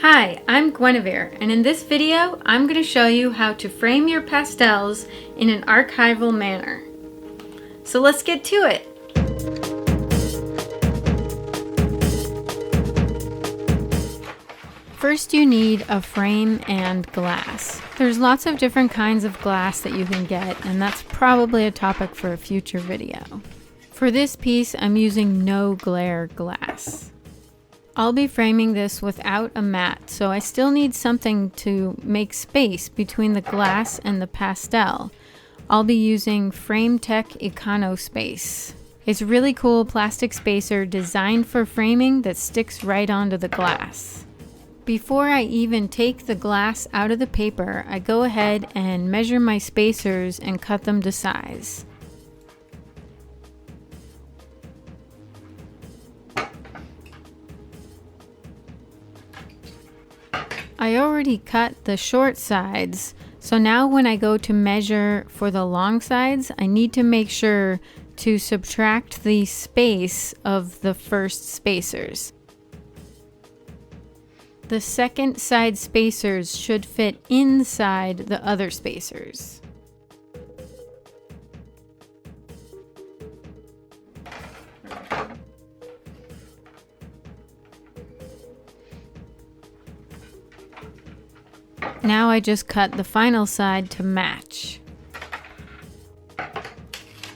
Hi, I'm Guenevere, and in this video, I'm going to show you how to frame your pastels in an archival manner. So let's get to it! First, you need a frame and glass. There's lots of different kinds of glass that you can get, and that's probably a topic for a future video. For this piece, I'm using no glare glass. I'll be framing this without a mat, so I still need something to make space between the glass and the pastel. I'll be using Frame Econospace. It's a really cool plastic spacer designed for framing that sticks right onto the glass. Before I even take the glass out of the paper, I go ahead and measure my spacers and cut them to size. I already cut the short sides, so now when I go to measure for the long sides, I need to make sure to subtract the space of the first spacers. The second side spacers should fit inside the other spacers. Now I just cut the final side to match.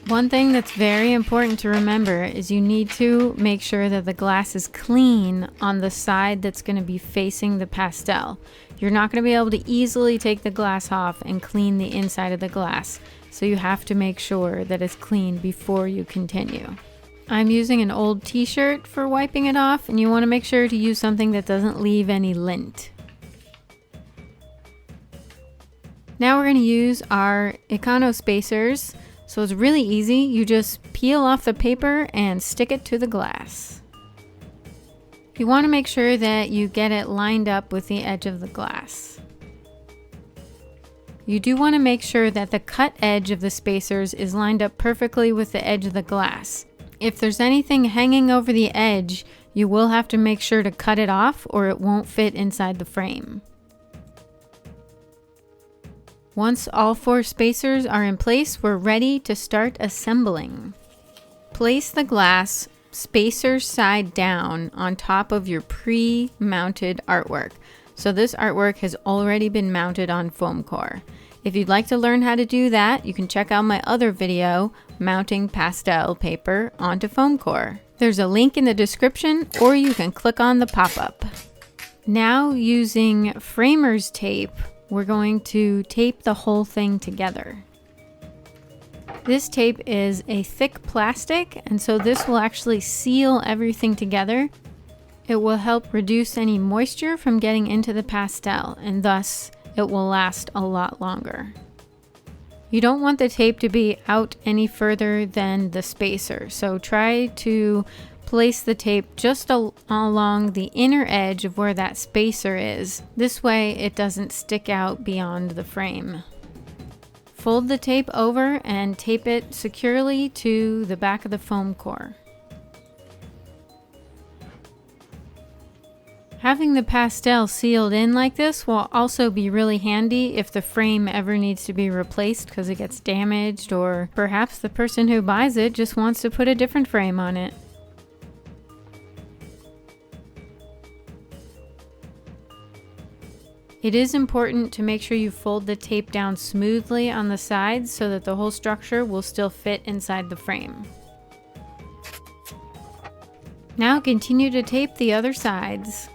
One thing that's very important to remember is you need to make sure that the glass is clean on the side that's going to be facing the pastel. You're not going to be able to easily take the glass off and clean the inside of the glass, so you have to make sure that it's clean before you continue. I'm using an old t-shirt for wiping it off, and you want to make sure to use something that doesn't leave any lint. Now we're going to use our Econospacers, so it's really easy. You just peel off the paper and stick it to the glass. You want to make sure that you get it lined up with the edge of the glass. You do want to make sure that the cut edge of the spacers is lined up perfectly with the edge of the glass. If there's anything hanging over the edge, you will have to make sure to cut it off or it won't fit inside the frame. Once all four spacers are in place, we're ready to start assembling. Place the glass spacer side down on top of your pre-mounted artwork. So this artwork has already been mounted on foam core. If you'd like to learn how to do that, you can check out my other video, mounting pastel paper onto foam core. There's a link in the description, or you can click on the pop-up. Now using framer's tape, we're going to tape the whole thing together. This tape is a thick plastic, and so this will actually seal everything together. It will help reduce any moisture from getting into the pastel, and thus it will last a lot longer. You don't want the tape to be out any further than the spacer, so try to place the tape just along the inner edge of where that spacer is. This way it doesn't stick out beyond the frame. Fold the tape over and tape it securely to the back of the foam core. Having the pastel sealed in like this will also be really handy if the frame ever needs to be replaced because it gets damaged, or perhaps the person who buys it just wants to put a different frame on it. It is important to make sure you fold the tape down smoothly on the sides so that the whole structure will still fit inside the frame. Now continue to tape the other sides.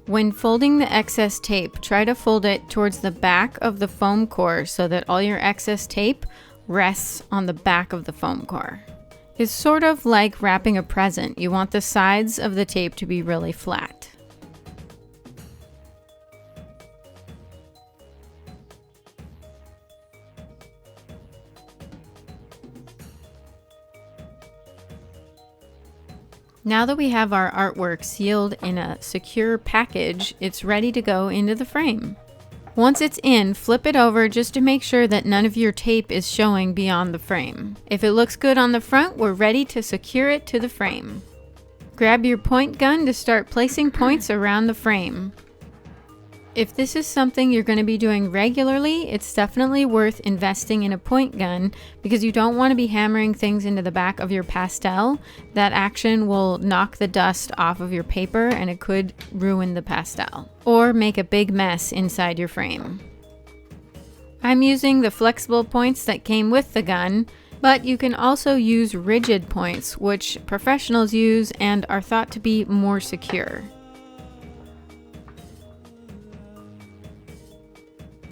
When folding the excess tape, try to fold it towards the back of the foam core so that all your excess tape rests on the back of the foam core. It's sort of like wrapping a present. You want the sides of the tape to be really flat. Now that we have our artwork sealed in a secure package, it's ready to go into the frame. Once it's in, flip it over just to make sure that none of your tape is showing beyond the frame. If it looks good on the front, we're ready to secure it to the frame. Grab your point gun to start placing points around the frame. If this is something you're going to be doing regularly, it's definitely worth investing in a point gun because you don't want to be hammering things into the back of your pastel. That action will knock the dust off of your paper and it could ruin the pastel or make a big mess inside your frame. I'm using the flexible points that came with the gun, but you can also use rigid points, which professionals use and are thought to be more secure.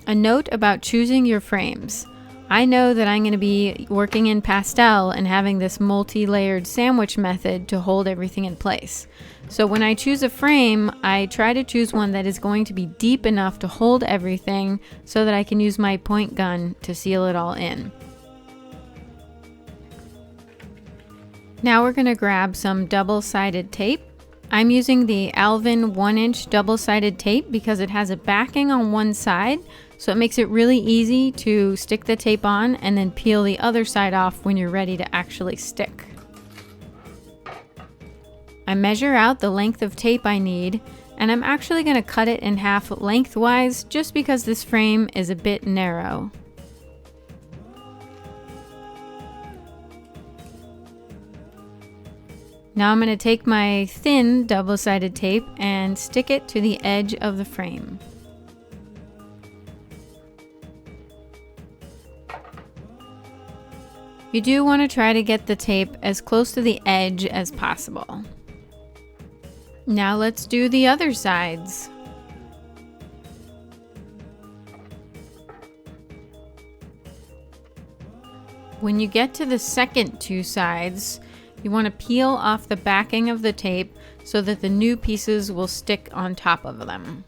A note about choosing your frames. I know that I'm going to be working in pastel and having this multi-layered sandwich method to hold everything in place. So when I choose a frame, I try to choose one that is going to be deep enough to hold everything so that I can use my point gun to seal it all in. Now we're going to grab some double-sided tape. I'm using the Alvin 1-inch double-sided tape because it has a backing on one side, so it makes it really easy to stick the tape on and then peel the other side off when you're ready to actually stick. I measure out the length of tape I need, and I'm actually going to cut it in half lengthwise just because this frame is a bit narrow. Now I'm going to take my thin double-sided tape and stick it to the edge of the frame. You do want to try to get the tape as close to the edge as possible. Now let's do the other sides. When you get to the second two sides, you want to peel off the backing of the tape so that the new pieces will stick on top of them.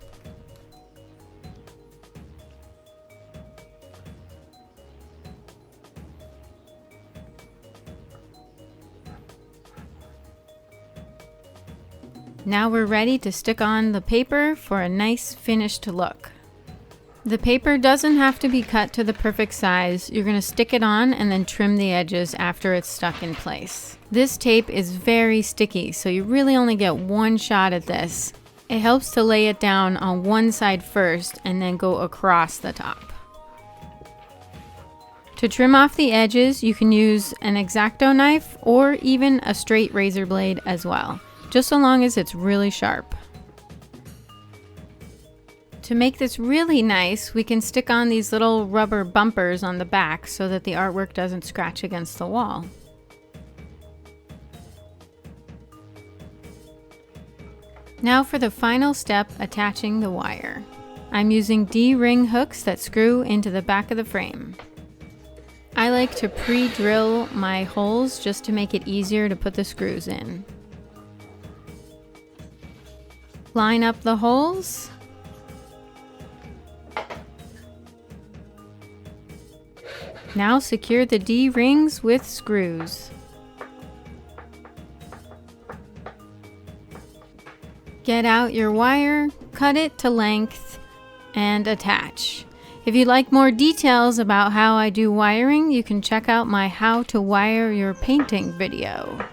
Now we're ready to stick on the paper for a nice finished look. The paper doesn't have to be cut to the perfect size. You're going to stick it on and then trim the edges after it's stuck in place. This tape is very sticky, so you really only get one shot at this. It helps to lay it down on one side first and then go across the top. To trim off the edges, you can use an X-Acto knife or even a straight razor blade as well, just so long as it's really sharp. To make this really nice, we can stick on these little rubber bumpers on the back so that the artwork doesn't scratch against the wall. Now for the final step, attaching the wire. I'm using D-ring hooks that screw into the back of the frame. I like to pre-drill my holes just to make it easier to put the screws in. Line up the holes. Now secure the D-rings with screws. Get out your wire, cut it to length, and attach. If you'd like more details about how I do wiring, you can check out my How to Wire Your Painting video.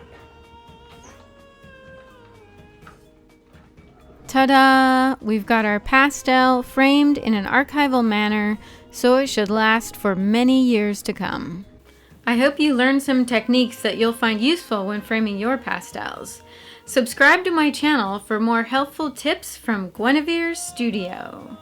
Ta-da! We've got our pastel framed in an archival manner, so it should last for many years to come. I hope you learned some techniques that you'll find useful when framing your pastels. Subscribe to my channel for more helpful tips from Guenevere Studio.